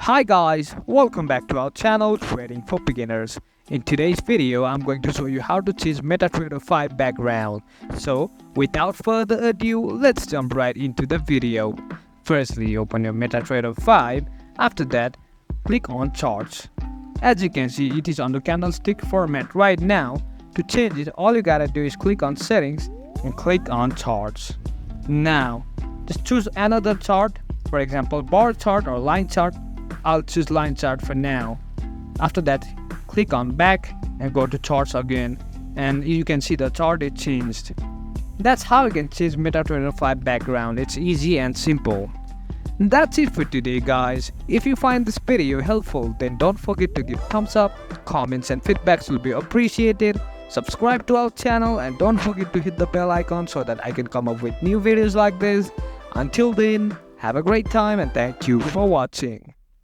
Hi guys, welcome back to our channel Trading for Beginners. In today's video, I'm going to show you how to change MetaTrader 5 background. So, without further ado, let's jump right into the video. Firstly, open your MetaTrader 5. After that, click on Charts. As you can see, it is on the candlestick format right now. To change it, all you gotta do is click on Settings and click on Charts. Now, just choose another chart, for example, bar chart or line chart. I'll choose line chart for now. After that, click on back and go to charts again, and you can see the chart is changed. That's how you can change MetaTrader 5 background. It's easy and simple. That's it for today guys. If you find this video helpful, then don't forget to give thumbs up, comments and feedbacks will be appreciated. Subscribe to our channel and don't forget to hit the bell icon so that I can come up with new videos like this. Until then, have a great time and thank you for watching.